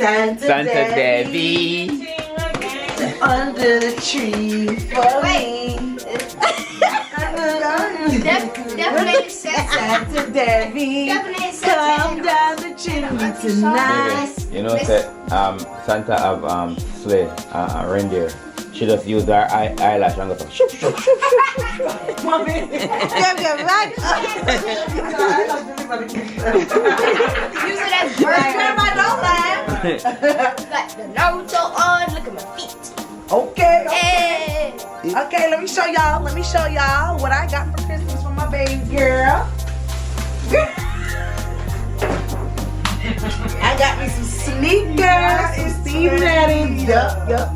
Santa Debbie. Under the tree for me. Definitely Santa Debbie. Come down the chimney tonight. Baby, you know that Santa have sleigh, a reindeer. She just use her eyelash and go for shoop shoop shoop shoop. Mommy. Use it as bird. Like the Naruto on. Look at my feet. Okay. Hey. Okay, let me show y'all. Let me show y'all what I got for Christmas for my baby girl. I got me some sneakers and Steve Madden.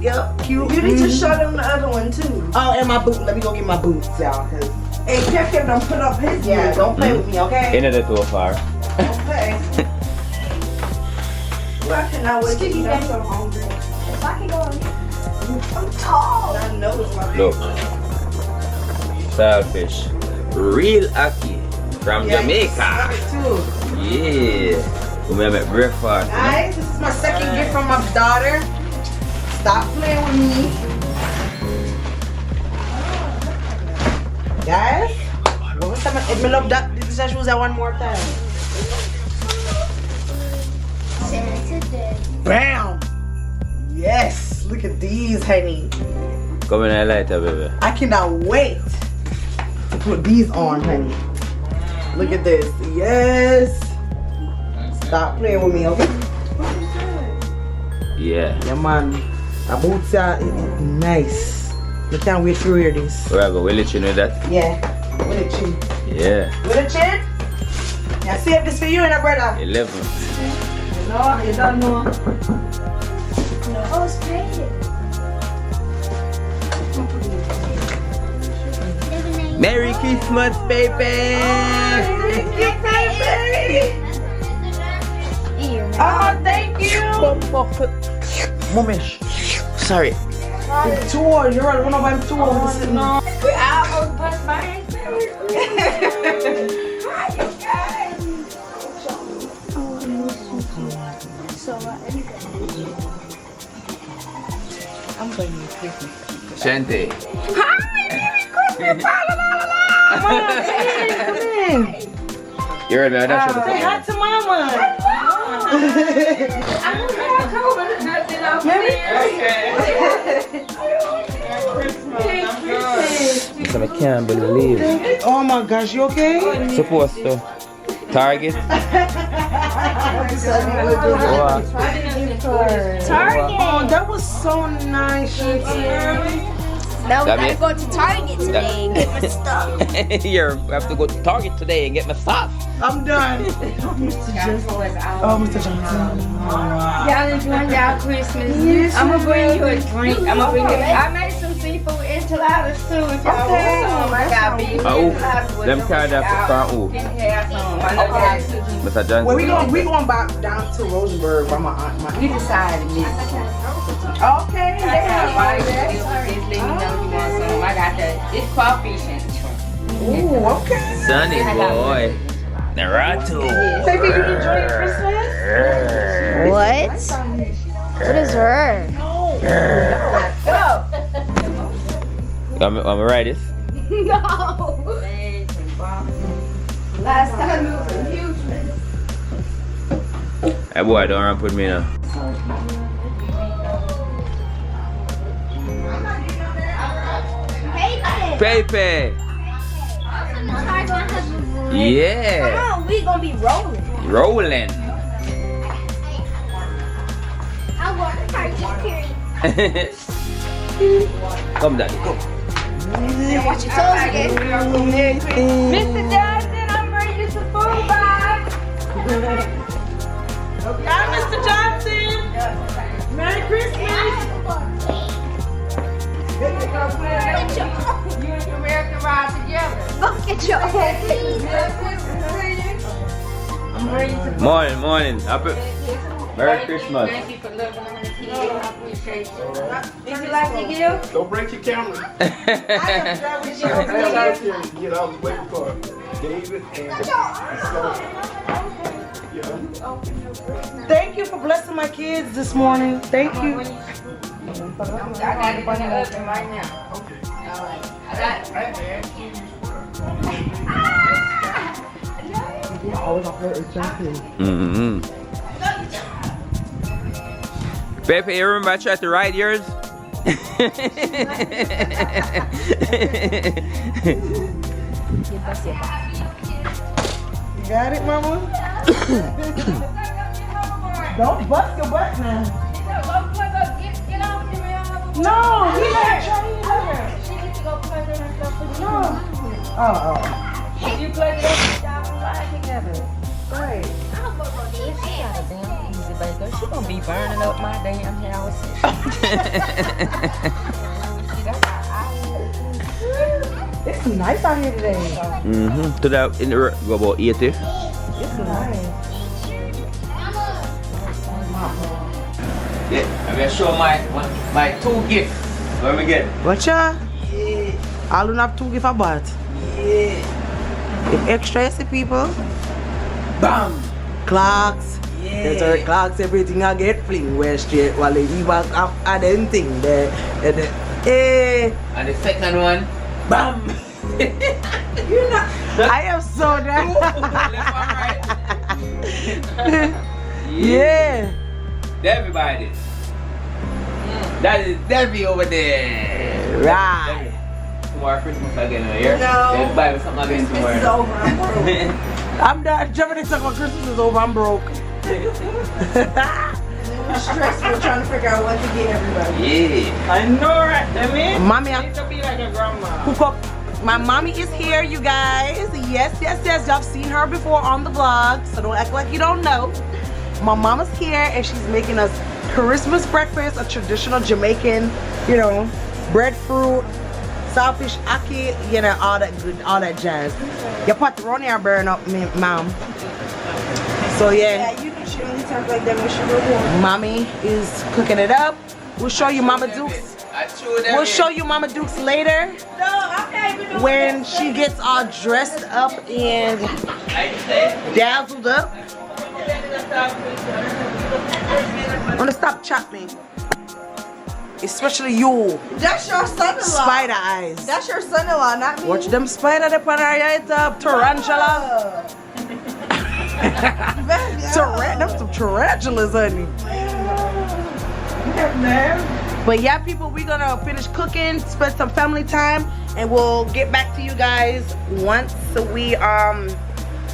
Yup. Cute. You need to show them the other one too. Oh, and my boot. Let me go get my boots, y'all. Hey, Kevin, don't put up his. Yeah, don't play with me, okay? Ain't that too far? Don't play. Well, I cannot wait to eat. I'm so hungry. If I can go on here. I'm tall. I know it's my baby. Look, Saltfish, real Ackee from Jamaica. Love it too. Yeah, we make breakfast. Guys, this is my second gift from my daughter. Stop playing with me. Guys, what was that? If me love that, this I choose that one more time. Santa Debbie. Bam! Yes, look at these, honey. Come in and light up, baby. I cannot wait to put these on, honey. Look at this. Yes. Stop playing with me, okay? Yeah. Yeah, man. My boots are nice. I can't wait to wear this. Where I go? Will you chin with that? Yeah. With a chin. Yeah. With a chin? Yeah, save this for you and a brother. 11. No, you don't know. Oh, it's great. Merry Christmas, baby! Oh, thank you. Momish. Sorry. Two, you're right. One of them two. No. I'm going to Christmas. Shante. Hi, Merry Christmas! Come in. You heard me? Say hi to Mama. I can't believe it. Oh my gosh, you okay? Supposed to. Target. Target. Oh, that was so nice. Now we That gotta mean- go to Target today and get my stuff. We have to go to Target today and get my stuff. I'm done. Oh, Mr. Johnson. Y'all enjoying y'all Christmas. I'm gonna bring you a drink. I'm gonna bring you. I made some seafood enchiladas too. If y'all want some, I got beef enchiladas with Them carry that for front. Oh, Can have some. I know that too. Mr. Johnson. Well, we going back down to Rosenberg by my aunt. We decided this. Okay. While you're there, just let me know you want some. I got that. It's crawfish and shrimp. Ooh, okay. Sunny boy. Naruto. Baby, you enjoy your Christmas? What? What is her? I'm gonna write this. No. Last time it was a huge one. Hey boy, don't run put me now. Pepe. Yeah. Come on, we gonna be rolling. Rolling. I want to Come, daddy, come. watch your toes again. Mr. Johnson, I'm bringing you some food back. Hi, Mr. Johnson. Merry Christmas. You and American ride together. Go get your own. I'm bringing you some Morning. Happy Merry Christmas. Thank you for looking on the TV. I appreciate you. Did you like the gift? Don't break your camera. I am very Get sure. out here and get all the way before David and Thank you for blessing my kids this morning. Thank you. I got it in the oven right now. I got it. Pepe, you remember I tried to ride yours? You got it, mama? Don't bust your butt now. No, he let her try. She needs to go plug in herself for the No. Oh. You plug it up and y'all can ride together. Right. She got a damn easy baker. She gonna be burning up my damn house. It's nice out here today. To that in the go about 80. It's nice. Yeah, I'm gonna show my 2 gifts. What we get? Watcha? Yeah. I don't have to give a bath. Yeah. If extra you see people. Bam! Clocks. Yeah. There's our clocks, everything I get fling where straight while they leave back up at them thing there. Hey. And the second one, bam! You're not. I am so done. Yeah. Everybody. That is Debbie over there. Right. Tomorrow Christmas again over here. No. Let's buy me something again Christmas is tomorrow. over. I'm broke. I'm done. Germany talking about Christmas is over. I'm broke. I'm stressful trying to figure out what to get everybody. Yeah. I know, right? I mean, Mommy, need to be like a grandma. hook up. My mommy is here, you guys. Yes. Y'all seen her before on the vlog, so don't act like you don't know. My mama's here and she's making us Christmas breakfast, a traditional Jamaican, you know, breadfruit, saltfish, ackee, you know, all that good, all that jazz. Your pepperoni are burn up, mom. So yeah, Yeah, you know she only talk like that when she was born. mommy is cooking it up. We'll show you Mama Dukes. We'll show you Mama Dukes later No, I'm not even doing when that. she gets all dressed up and dazzled up. I'm gonna stop chopping. Especially you, That's your son-in-law. spider eyes. That's your son-in-law, not me. Watch them spider up on her head up. Tarantula. Them some tarantulas, honey. But yeah, people, we're gonna finish cooking, spend some family time, and we'll get back to you guys once we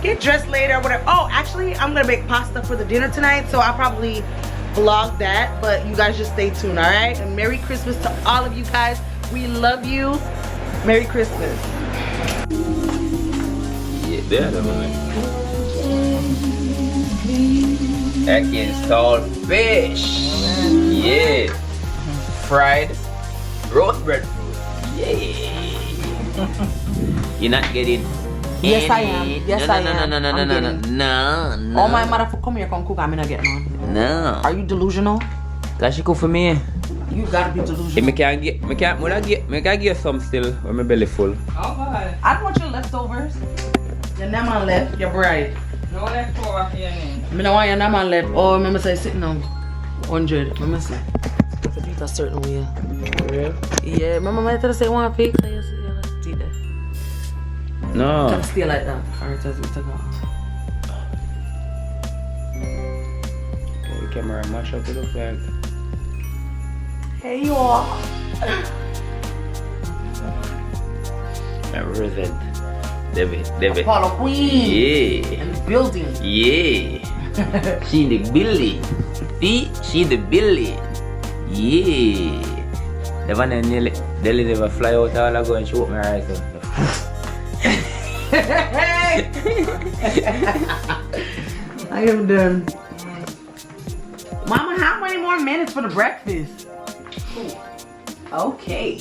get dressed later or whatever. Oh, actually, I'm gonna make pasta for the dinner tonight, so I'll probably vlog that, but you guys just stay tuned, all right? And Merry Christmas to all of you guys. We love you. Merry Christmas. Yeah, there the one. Ackee Saltfish. Yeah. Fried roast breadfruit. Yeah. You're not getting. Yes, I am. Yes, I am. No. Oh, my mother, come here, come cook. I'm not getting on. No. Are you delusional? Cause she cook for me. You gotta be If delusional. me can give you some still when my belly full. Oh, boy. I don't want your leftovers. Your naman left, your bride. No leftover for your name. I don't want your naman left. Oh, remember say sitting on 100. Remember say. If it a certain way. Real? Yeah, remember I told say one fix. Yeah, let's do that. No. Can stay like that. Alright, let's take off. The camera mash up it look like. Hey, you all. I represent David. Apollo Queen. Yeah. And the building. Yeah. She in the building. See? She in the building. Yeah. The one that nearly never fly out all ago and she opened her eyes up. I am done. Mama, how many more minutes for the breakfast? Okay.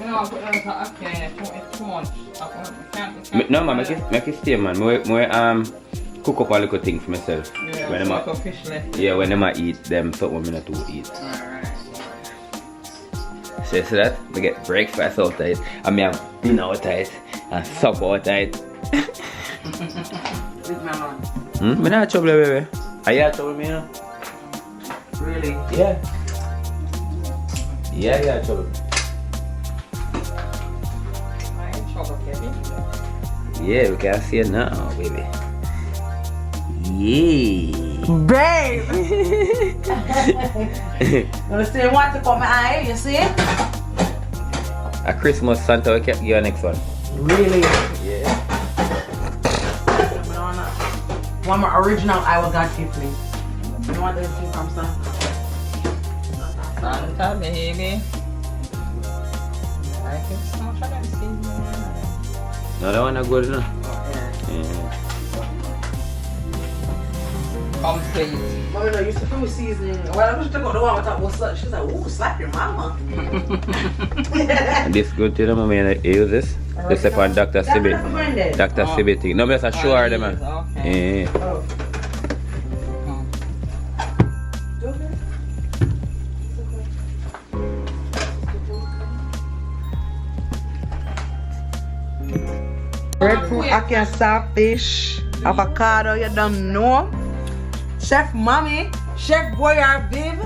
No, put it on okay, it's too much. No man, make it stay man. I cook up a little thing for myself. Yeah, when like a fish left. Yeah, when I eat them something I'm not to eat. Alright. So that we get breakfast out of it, and me have dinner out of it, and supper out of it. With my mom. Me not trouble, baby. Are you trouble me, you know? Really? Yeah. Yeah, yeah, trouble. I ain't trouble, Kevin. Yeah, we can see it now, baby. Yeah. Babe! Gonna stay water for my eye, you see? A Christmas Santa, we kept you next one. Really? Yeah. One more original I will God gift me. You want this from Santa? Santa, baby. I think so much of them seasoning. No, that one not good enough. Yeah. Complete. Mommy, no, you used to food seasoning. Well, I wish to go the one with that was she's like, ooh, slap your mama. And this good to them, I mean, I use this. This is for Dr. Sibi. Dr. Sibi thing. No, but it's a show her them, man. Okay. Yeah. Oh. Breadfruit, Ackee Saltfish, avocado, you don't know. Chef Mommy, Chef Boyar Viv,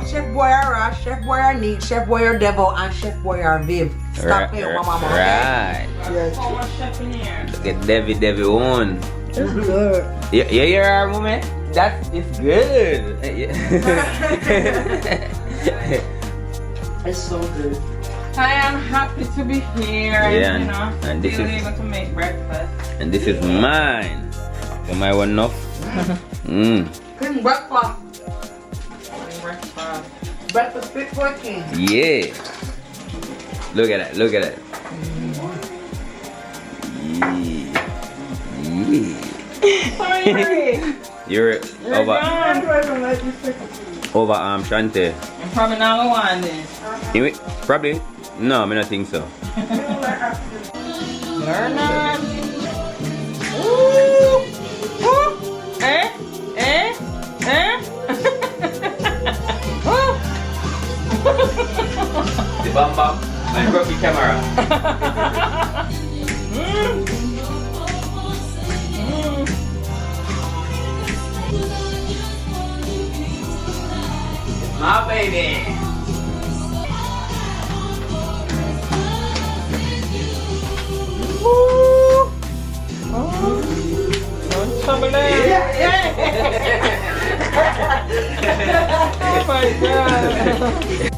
Chef Boyar Rash, Chef Boyar Neat, Chef Boyar DEVO, and Chef Boyar Viv. Stop playing with my mama. Right. Yes. So much chef in here. Look at Devi on. It's good. Yeah, yeah, woman. That's it's good. It's so good. I am happy to be here, Yeah, you know, and this still is- able to make breakfast. And this is mine. Am I one enough? Cooking breakfast. Breakfast. Breakfast fit for a king. Yeah. Look at that. Look at that. Yeah. You're over Shante. I'm probably not gonna want this. You probably? No, I mean, I think so. Learn on. Ooh. Ooh. Eh? Eh? Eh? The bam bam and grab the camera. My baby. Don't trouble it. Oh my God.